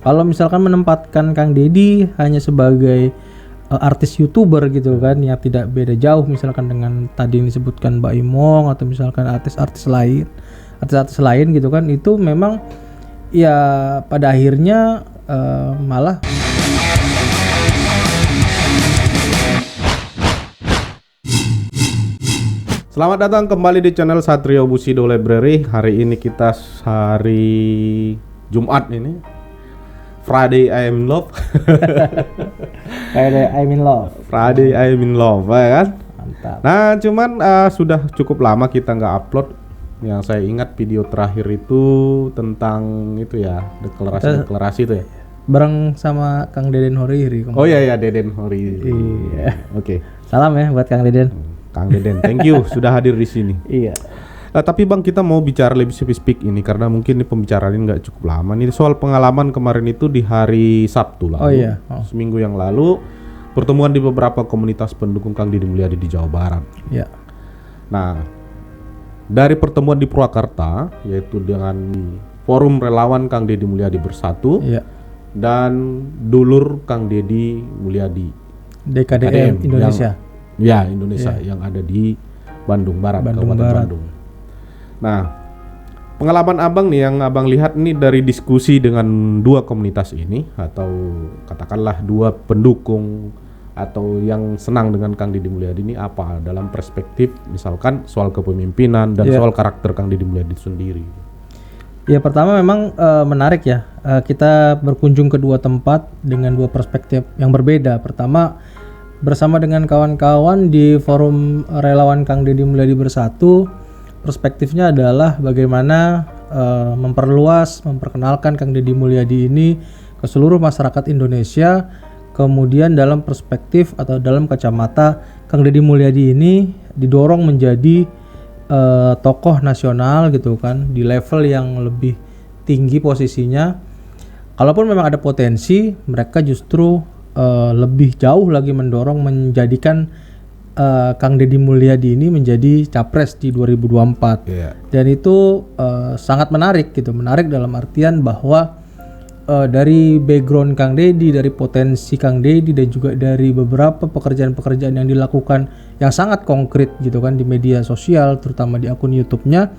Kalau misalkan menempatkan Kang Deddy hanya sebagai artis YouTuber gitu kan, yang tidak beda jauh misalkan dengan tadi yang disebutkan Mbak Imong atau misalkan artis-artis lain gitu kan, itu memang ya pada akhirnya malah. Selamat datang kembali di channel Satrio Bushido Library. Hari ini kita hari Jumat ini, Friday I am in love. Friday I'm in love. Friday I am in love, ya kan? Mantap. Nah, cuman sudah cukup lama kita nggak upload. Yang saya ingat video terakhir itu tentang itu ya, deklarasi itu ya. Bareng sama Kang Deden Horiri. Oh iya, Deden Horiri. Iya. Oke. Salam ya buat Kang Deden. Kang Deden, thank you sudah hadir di sini. Iya. Tapi Bang, kita mau bicara lebih spesifik ini karena mungkin ini pembicaraan ini nggak cukup lama. Ini soal pengalaman kemarin itu di hari Sabtu lalu. Oh iya. Seminggu yang lalu, pertemuan di beberapa komunitas pendukung Kang Deddy Mulyadi di Jawa Barat. Iya. Nah, dari pertemuan di Purwakarta, yaitu dengan Forum Relawan Kang Deddy Mulyadi Bersatu, Iya. dan Dulur Kang Deddy Mulyadi DKDM Indonesia. Indonesia yang ada di Bandung Barat, Kabupaten Bandung. Nah, pengalaman Abang nih yang Abang lihat nih dari diskusi dengan dua komunitas ini, atau katakanlah dua pendukung atau yang senang dengan Kang Deddy Mulyadi ini, apa dalam perspektif misalkan soal kepemimpinan dan soal karakter Kang Deddy Mulyadi itu sendiri. Ya, pertama memang menarik ya, kita berkunjung ke dua tempat dengan dua perspektif yang berbeda. Pertama, bersama dengan kawan-kawan di Forum Relawan Kang Deddy Mulyadi Bersatu, perspektifnya adalah bagaimana memperkenalkan Kang Deddy Mulyadi ini ke seluruh masyarakat Indonesia. Kemudian dalam perspektif atau dalam kacamata Kang Deddy Mulyadi ini didorong menjadi tokoh nasional gitu kan, di level yang lebih tinggi posisinya. Kalaupun memang ada potensi, mereka justru lebih jauh lagi mendorong menjadikan Kang Deddy Mulyadi ini menjadi capres di 2024. Dan itu sangat menarik gitu, menarik dalam artian bahwa dari background Kang Deddy, dari potensi Kang Deddy, dan juga dari beberapa pekerjaan-pekerjaan yang dilakukan yang sangat konkret gitu kan di media sosial, terutama di akun YouTube-nya,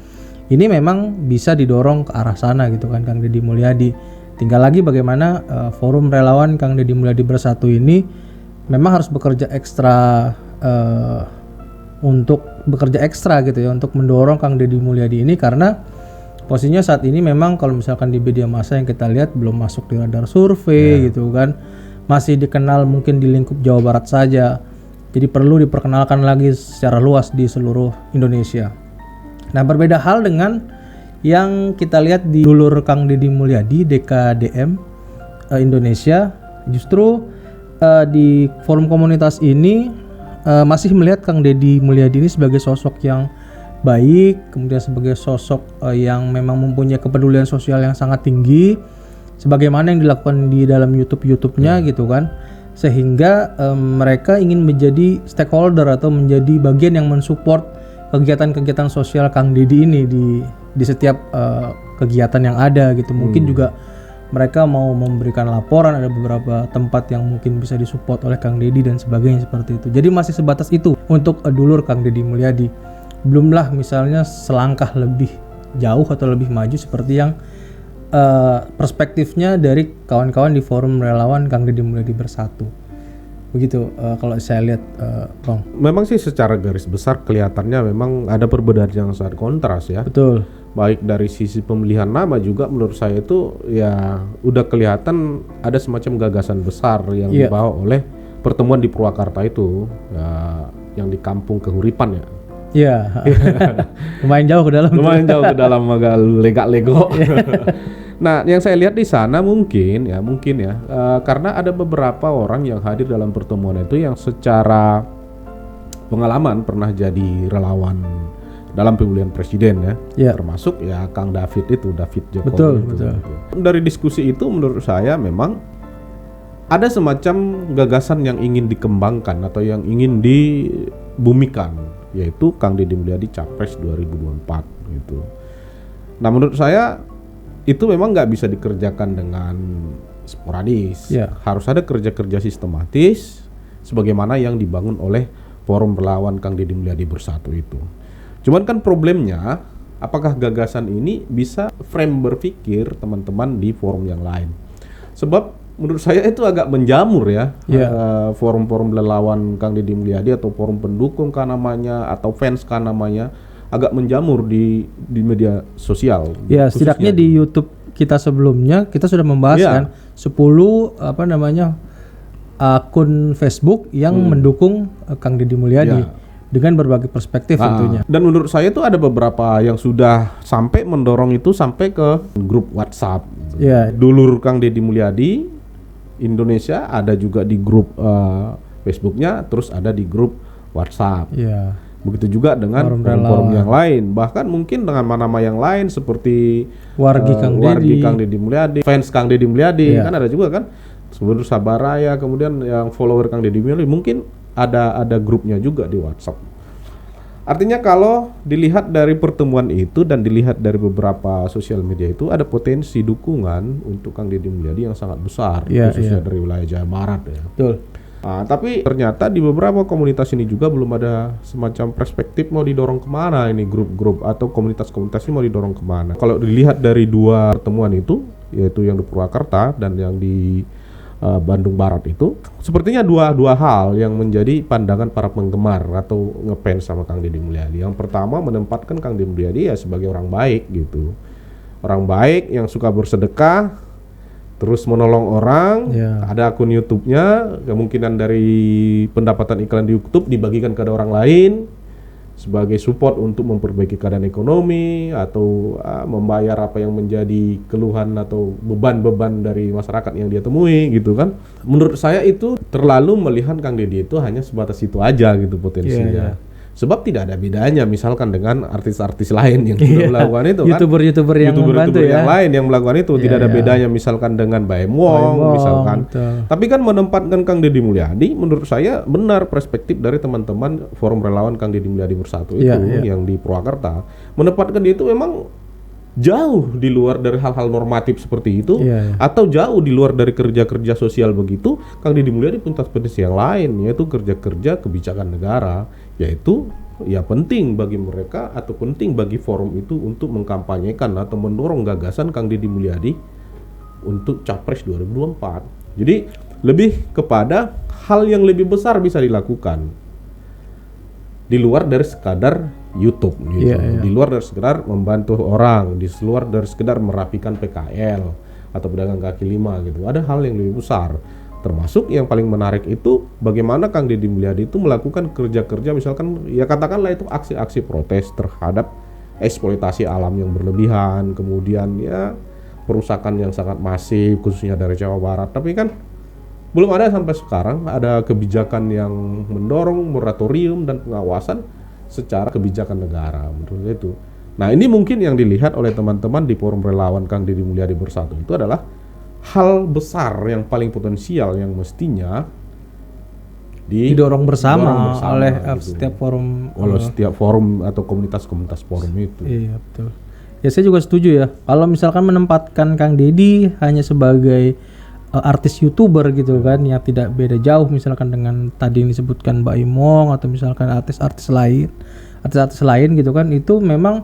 ini memang bisa didorong ke arah sana gitu kan Kang Deddy Mulyadi. Tinggal lagi bagaimana Forum Relawan Kang Deddy Mulyadi Bersatu ini memang harus bekerja ekstra gitu ya, untuk mendorong Kang Deddy Mulyadi ini, karena posisinya saat ini memang kalau misalkan di media massa yang kita lihat belum masuk di radar survei gitu kan, masih dikenal mungkin di lingkup Jawa Barat saja, jadi perlu diperkenalkan lagi secara luas di seluruh Indonesia. Nah, berbeda hal dengan yang kita lihat di Dulur Kang Deddy Mulyadi DKDM Indonesia, justru di forum komunitas ini masih melihat Kang Deddy Mulyadi ini sebagai sosok yang baik, kemudian sebagai sosok yang memang mempunyai kepedulian sosial yang sangat tinggi, sebagaimana yang dilakukan di dalam YouTube-nya gitu kan, sehingga mereka ingin menjadi stakeholder atau menjadi bagian yang mensupport kegiatan-kegiatan sosial Kang Deddy ini di setiap kegiatan yang ada gitu. Mungkin juga mereka mau memberikan laporan, ada beberapa tempat yang mungkin bisa disupport oleh Kang Deddy dan sebagainya seperti itu. Jadi masih sebatas itu untuk dulur Kang Deddy Mulyadi. Belumlah misalnya selangkah lebih jauh atau lebih maju seperti yang perspektifnya dari kawan-kawan di Forum Relawan Kang Deddy Mulyadi Bersatu. Begitu kalau saya lihat, Bang. Memang sih secara garis besar kelihatannya memang ada perbedaan yang sangat kontras ya. Betul. Baik dari sisi pemilihan nama juga menurut saya itu ya udah kelihatan ada semacam gagasan besar yang dibawa oleh pertemuan di Purwakarta itu ya, yang di Kampung Kehuripan ya. Iya. Lumayan jauh ke dalam. Lumayan jauh ke dalam, agak lega-lego. Nah, yang saya lihat di sana mungkin ya karena ada beberapa orang yang hadir dalam pertemuan itu yang secara pengalaman pernah jadi relawan dalam pemilihan presiden ya, termasuk ya Kang David Jokowi. Betul. Dari diskusi itu menurut saya memang ada semacam gagasan yang ingin dikembangkan atau yang ingin dibumikan, yaitu Kang Deddy Mulyadi Capres 2024 gitu. Nah, menurut saya itu memang nggak bisa dikerjakan dengan sporadis. Ya. Harus ada kerja-kerja sistematis sebagaimana yang dibangun oleh Forum Relawan Kang Deddy Mulyadi Bersatu itu. Cuman kan problemnya, apakah gagasan ini bisa frame berpikir teman-teman di forum yang lain? Sebab menurut saya itu agak menjamur ya, forum-forum relawan Kang Deddy Mulyadi atau forum pendukung kah namanya atau fans kah namanya, agak menjamur di media sosial. Ya, setidaknya di YouTube kita sebelumnya kita sudah membahas kan 10 akun Facebook yang mendukung Kang Deddy Mulyadi dengan berbagai perspektif tentunya. Dan menurut saya itu ada beberapa yang sudah sampai mendorong itu sampai ke grup WhatsApp. Ya. Dulur Kang Deddy Mulyadi Indonesia ada juga di grup Facebooknya, terus ada di grup WhatsApp. Ya. Begitu juga dengan forum-forum yang lain, bahkan mungkin dengan nama-nama yang lain seperti Wargi Kang Deddy Mulyadi, fans Kang Deddy Mulyadi, kan ada juga kan, seluruh Sabaraya, kemudian yang follower Kang Deddy Mulyadi, mungkin ada grupnya juga di WhatsApp. Artinya kalau dilihat dari pertemuan itu dan dilihat dari beberapa sosial media itu, ada potensi dukungan untuk Kang Deddy Mulyadi yang sangat besar, khususnya dari wilayah Jawa Barat ya. Betul. Nah, tapi ternyata di beberapa komunitas ini juga belum ada semacam perspektif mau didorong kemana ini grup-grup atau komunitas-komunitas ini mau didorong kemana. Kalau dilihat dari dua pertemuan itu, yaitu yang di Purwakarta dan yang di Bandung Barat itu, sepertinya dua hal yang menjadi pandangan para penggemar atau ngefans sama Kang Deddy Mulyadi. Yang pertama, menempatkan Kang Deddy Mulyadi ya sebagai orang baik gitu, orang baik yang suka bersedekah, terus menolong orang. Ada akun YouTube-nya, kemungkinan dari pendapatan iklan di YouTube dibagikan kepada orang lain sebagai support untuk memperbaiki keadaan ekonomi atau membayar apa yang menjadi keluhan atau beban-beban dari masyarakat yang dia temui gitu kan. Menurut saya itu terlalu melihat Kang Deddy itu hanya sebatas itu aja gitu potensinya. Sebab tidak ada bedanya misalkan dengan artis-artis lain yang sudah melakukan itu kan. YouTuber yang membantu yang lain yang melakukan itu tidak ada bedanya misalkan dengan Baim Wong misalkan. Tapi kan menempatkan Kang Deddy Mulyadi, menurut saya benar perspektif dari teman-teman Forum Relawan Kang Deddy Mulyadi Bersatu itu yang di Purwakarta, menempatkan dia itu memang jauh di luar dari hal-hal normatif seperti itu, atau jauh di luar dari kerja-kerja sosial begitu. Kang Deddy Mulyadi punya potensi yang lain, yaitu kerja-kerja kebijakan negara, yaitu ya penting bagi mereka atau penting bagi forum itu untuk mengkampanyekan atau mendorong gagasan Kang Deddy Mulyadi untuk Capres 2024. Jadi lebih kepada hal yang lebih besar bisa dilakukan di luar dari sekadar YouTube gitu. Di luar dari sekedar membantu orang, di luar dari sekedar merapikan PKL atau pedagang kaki lima gitu. Ada hal yang lebih besar. Termasuk yang paling menarik itu bagaimana Kang Deddy Mulyadi itu melakukan kerja-kerja, misalkan ya katakanlah itu aksi-aksi protes terhadap eksploitasi alam yang berlebihan, kemudian ya perusakan yang sangat masif khususnya dari Jawa Barat. Tapi kan belum ada sampai sekarang ada kebijakan yang mendorong moratorium dan pengawasan secara kebijakan negara menurut itu. Nah, ini mungkin yang dilihat oleh teman-teman di Forum Relawan Kang Deddy Mulyadi Bersatu itu adalah hal besar yang paling potensial yang mestinya didorong bersama oleh gitu. Setiap forum atau komunitas-komunitas forum itu. Iya, betul. Ya, saya juga setuju ya. Kalau misalkan menempatkan Kang Deddy hanya sebagai artis YouTuber gitu kan, yang tidak beda jauh misalkan dengan tadi yang disebutkan Mbak Imong atau misalkan artis-artis lain gitu kan, itu memang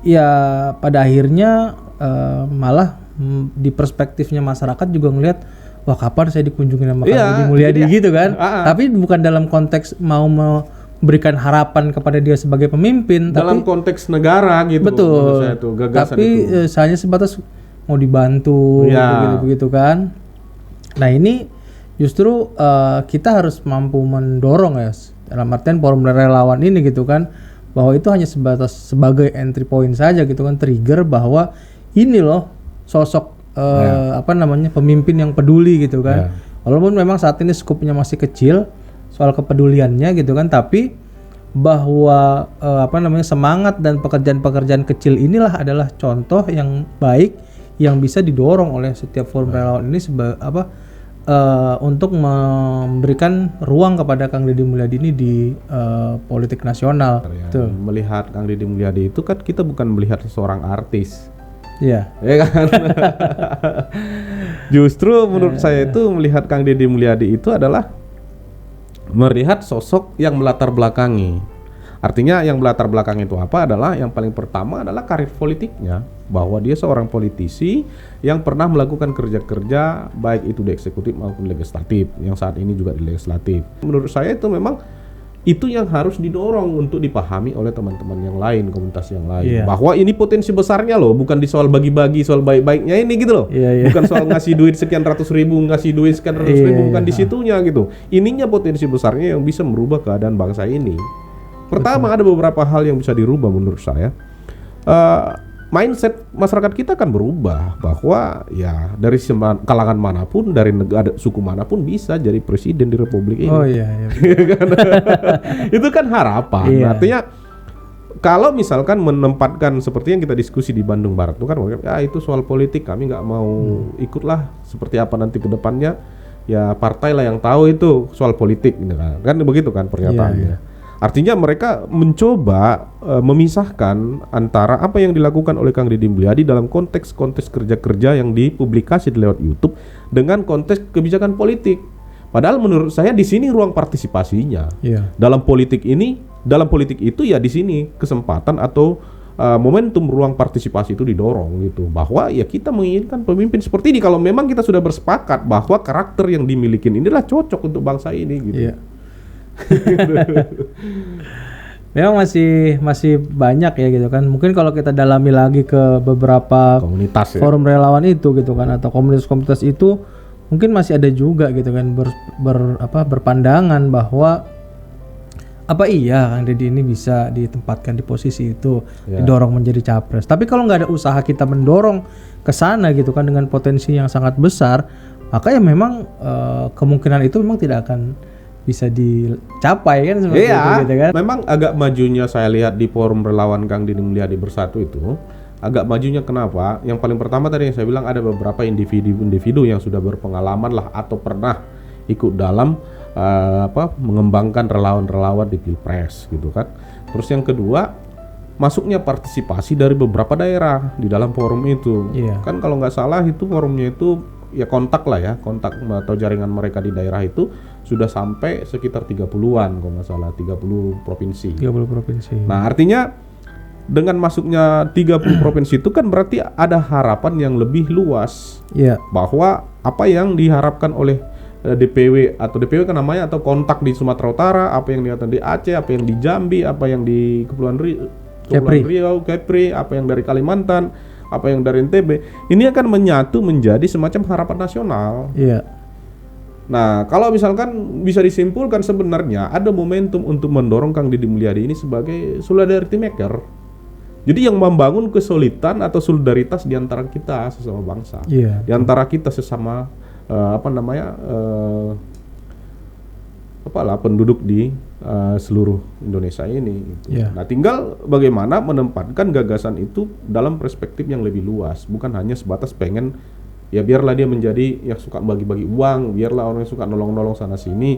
ya pada akhirnya malah di perspektifnya masyarakat juga ngelihat, wah kapan saya dikunjungi sama Kang Deddy Mulyadi gitu kan. Tapi bukan dalam konteks mau memberikan harapan kepada dia sebagai pemimpin, dalam konteks negara gitu. Betul. Saya tuh, gagasan tapi itu. hanya sebatas mau dibantu begitu kan. Nah, ini justru kita harus mampu mendorong ya, dalam artian forum relawan ini gitu kan, bahwa itu hanya sebatas sebagai entry point saja gitu kan, trigger bahwa ini loh sosok pemimpin yang peduli gitu kan. Walaupun memang saat ini skupnya masih kecil soal kepeduliannya gitu kan, tapi bahwa semangat dan pekerjaan-pekerjaan kecil inilah adalah contoh yang baik yang bisa didorong oleh setiap forum relawan ini untuk memberikan ruang kepada Kang Deddy Mulyadi ini di politik nasional. Melihat Kang Deddy Mulyadi itu kan kita bukan melihat seorang artis. Iya. Ya kan? Justru menurut saya itu melihat Kang Deddy Mulyadi itu adalah melihat sosok yang melatar belakangi. Artinya yang melatar belakang itu apa adalah yang paling pertama adalah karir politiknya, bahwa dia seorang politisi yang pernah melakukan kerja-kerja baik itu di eksekutif maupun legislatif, yang saat ini juga di legislatif. Menurut saya itu memang itu yang harus didorong untuk dipahami oleh teman-teman yang lain, komunitas yang lain, bahwa ini potensi besarnya loh, bukan di soal bagi-bagi, soal baik-baiknya ini gitu loh, bukan soal ngasih duit sekian ratus ribu, ngasih duit sekian ratus ribu, bukan di situnya gitu. Ininya potensi besarnya yang bisa merubah keadaan bangsa ini. Pertama, ada beberapa hal yang bisa dirubah menurut saya. Mindset masyarakat kita akan berubah, bahwa ya dari kalangan manapun, dari negara suku manapun bisa jadi presiden di republik ini. Oh iya. Itu kan harapan. Artinya kalau misalkan menempatkan seperti yang kita diskusi di Bandung Barat itu kan, ya itu soal politik, kami nggak mau ikutlah, seperti apa nanti ke depannya, ya partai lah yang tahu itu soal politik, kan begitu kan pernyataannya. Artinya mereka mencoba memisahkan antara apa yang dilakukan oleh Kang Deddy Mulyadi dalam konteks kerja-kerja yang dipublikasi lewat YouTube dengan konteks kebijakan politik. Padahal menurut saya di sini ruang partisipasinya. Dalam politik itu ya di sini kesempatan atau momentum ruang partisipasi itu didorong gitu, bahwa ya kita menginginkan pemimpin seperti ini kalau memang kita sudah bersepakat bahwa karakter yang dimiliki inilah cocok untuk bangsa ini gitu. Memang masih banyak ya gitu kan. Mungkin kalau kita dalami lagi ke beberapa komunitas forum relawan itu gitu kan, atau komunitas-komunitas itu mungkin masih ada juga gitu kan berpandangan bahwa apa iya Kang Deddy ini bisa ditempatkan di posisi itu, didorong menjadi capres. Tapi kalau nggak ada usaha kita mendorong ke sana gitu kan dengan potensi yang sangat besar, maka ya memang kemungkinan itu memang tidak akan bisa dicapai kan seperti itu gitu kan. Memang agak majunya saya lihat di forum relawan Kang Deddy Mulyadi Bersatu itu agak majunya kenapa? Yang paling pertama tadi yang saya bilang ada beberapa individu yang sudah berpengalaman lah atau pernah ikut dalam mengembangkan relawan-relawan di Pilpres gitu kan. Terus yang kedua, masuknya partisipasi dari beberapa daerah di dalam forum itu. Kan kalau nggak salah itu forumnya itu ya kontak atau jaringan mereka di daerah itu sudah sampai sekitar 30-an kalau nggak salah, 30 provinsi. Nah artinya dengan masuknya 30 provinsi itu kan berarti ada harapan yang lebih luas, bahwa apa yang diharapkan oleh DPW kan namanya, atau kontak di Sumatera Utara, apa yang diharapkan di Aceh, apa yang di Jambi, apa yang di Kepulauan Riau, Kepri, apa yang dari Kalimantan, apa yang dari NTB, ini akan menyatu menjadi semacam harapan nasional. Nah, kalau misalkan bisa disimpulkan sebenarnya ada momentum untuk mendorong Kang Deddy Mulyadi ini sebagai solidarity maker. Jadi yang membangun kesulitan atau solidaritas di antara kita sesama bangsa, di antara kita sesama penduduk di seluruh Indonesia ini gitu. Nah tinggal bagaimana menempatkan gagasan itu dalam perspektif yang lebih luas, bukan hanya sebatas pengen ya biarlah dia menjadi yang suka bagi-bagi uang, biarlah orang yang suka nolong-nolong sana sini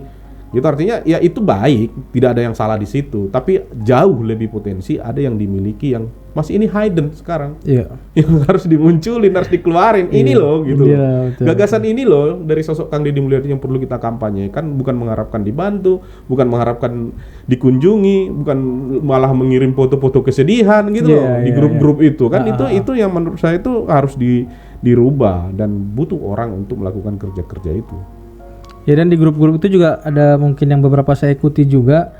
gitu. Artinya ya itu baik, tidak ada yang salah di situ, tapi jauh lebih potensi ada yang dimiliki yang masih ini hidden sekarang, yang harus dimunculin, harus dikeluarin. Ini loh gitu, gagasan ini loh dari sosok Kang Deddy Mulyadi yang perlu kita kampanyekan, bukan mengharapkan dibantu, bukan mengharapkan dikunjungi, bukan malah mengirim foto-foto kesedihan gitu loh di grup-grup itu kan. Itu yang menurut saya itu harus dirubah dan butuh orang untuk melakukan kerja-kerja itu. Ya, dan di grup-grup itu juga ada mungkin yang beberapa saya ikuti juga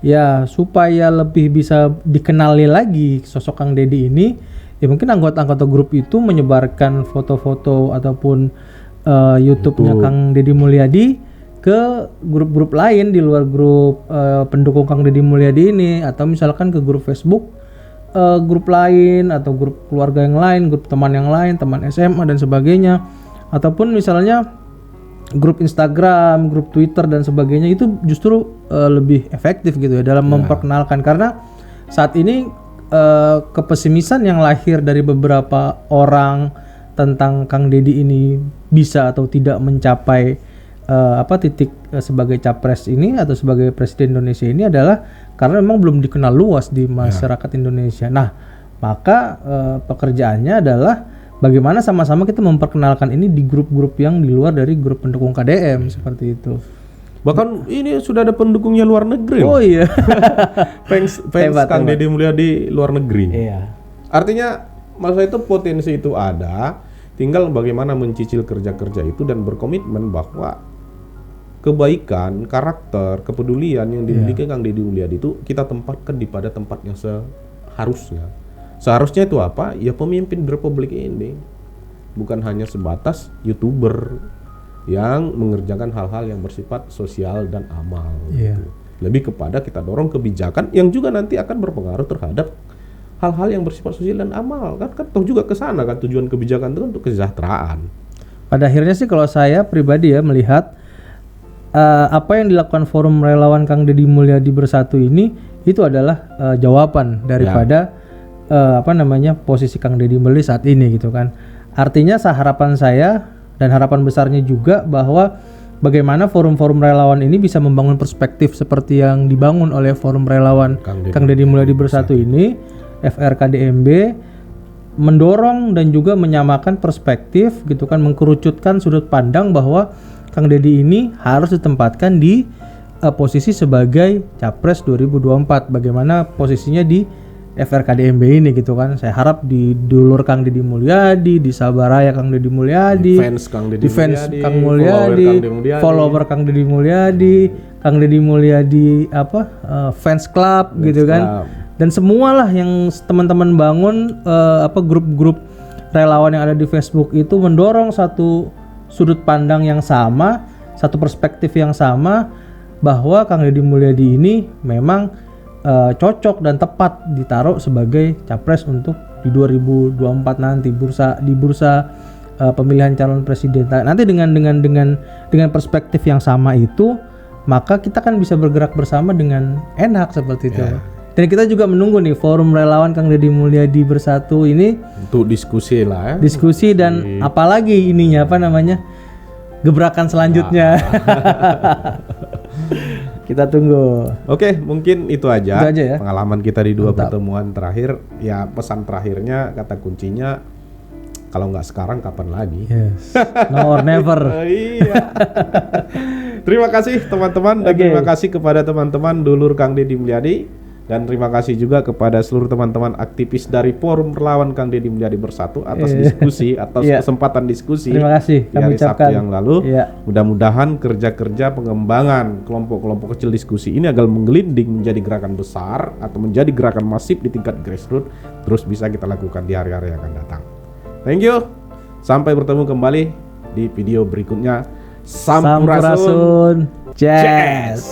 ya, supaya lebih bisa dikenali lagi sosok Kang Deddy ini, ya mungkin anggota-anggota grup itu menyebarkan foto-foto ataupun YouTube-nya Kang Deddy Mulyadi ke grup-grup lain di luar grup pendukung Kang Deddy Mulyadi ini, atau misalkan ke grup Facebook grup lain, atau grup keluarga yang lain, grup teman yang lain, teman SMA dan sebagainya, ataupun misalnya grup Instagram, grup Twitter dan sebagainya. Itu justru lebih efektif gitu ya dalam memperkenalkan, karena saat ini kepesimisan yang lahir dari beberapa orang tentang Kang Deddy ini bisa atau tidak mencapai titik sebagai capres ini atau sebagai presiden Indonesia ini adalah karena memang belum dikenal luas di masyarakat Indonesia. Nah, maka pekerjaannya adalah bagaimana sama-sama kita memperkenalkan ini di grup-grup yang di luar dari grup pendukung KDM seperti itu. Bahkan ini sudah ada pendukungnya luar negeri. Oh iya. fans Hebat, Kang hebat. Deddy Mulyadi luar negeri. Iya. Artinya maksud itu potensi itu ada, tinggal bagaimana mencicil kerja-kerja itu dan berkomitmen bahwa kebaikan, karakter, kepedulian yang dimiliki Kang Deddy Mulyadi itu kita tempatkan di pada tempat yang seharusnya. Seharusnya itu apa? Ya pemimpin di Republik ini. Bukan hanya sebatas YouTuber yang mengerjakan hal-hal yang bersifat sosial dan amal. Iya. Gitu. Lebih kepada kita dorong kebijakan yang juga nanti akan berpengaruh terhadap hal-hal yang bersifat sosial dan amal. Kan toh juga ke sana kan tujuan kebijakan itu untuk kesejahteraan. Pada akhirnya sih kalau saya pribadi ya melihat apa yang dilakukan Forum Relawan Kang Deddy Mulyadi Bersatu ini itu adalah jawaban daripada posisi Kang Deddy Mulyadi saat ini gitu kan. Artinya harapan saya dan harapan besarnya juga bahwa bagaimana forum-forum relawan ini bisa membangun perspektif seperti yang dibangun oleh Forum Relawan Kang Deddy Mulyadi Bersatu ini, FRKDMB, mendorong dan juga menyamakan perspektif gitu kan, mengkerucutkan sudut pandang bahwa Kang Deddy ini harus ditempatkan di posisi sebagai Capres 2024. Bagaimana posisinya di FRKDMB ini gitu kan. Saya harap di dulur Kang Deddy Mulyadi, di Sabaraya Kang Deddy Mulyadi, Defense Kang Deddy Mulyadi, Kang Mulyadi, follower Kang Deddy Mulyadi, Kang Deddy Mulyadi fans club gitu kan. Dan semualah yang teman-teman bangun grup-grup relawan yang ada di Facebook itu mendorong satu sudut pandang yang sama, satu perspektif yang sama bahwa Kang Deddy Mulyadi ini memang cocok dan tepat ditaruh sebagai capres untuk di 2024 nanti di bursa pemilihan calon presiden. Nanti dengan perspektif yang sama itu, maka kita kan bisa bergerak bersama dengan enak seperti itu. Dan kita juga menunggu nih Forum Relawan Kang Deddy Mulyadi Bersatu ini untuk diskusi lah ya. Diskusi dan apalagi ininya gebrakan selanjutnya. Kita tunggu. Oke, mungkin itu aja ya. Pengalaman kita di dua pertemuan terakhir. Ya pesan terakhirnya, kata kuncinya, kalau nggak sekarang kapan lagi? Yes. Now or never. Iya. Terima kasih teman-teman dan terima kasih kepada teman-teman dulur Kang Deddy Mulyadi. Dan terima kasih juga kepada seluruh teman-teman aktivis dari Forum Relawan Kang Deddy Mulyadi Bersatu atas diskusi, atas kesempatan diskusi. Terima kasih di hari Sabtu yang lalu. Mudah-mudahan kerja-kerja pengembangan kelompok-kelompok kecil diskusi ini agar menggelinding menjadi gerakan besar atau menjadi gerakan masif di tingkat grassroots terus bisa kita lakukan di hari-hari yang akan datang. Thank you. Sampai bertemu kembali di video berikutnya. Sampurasun. Jazz.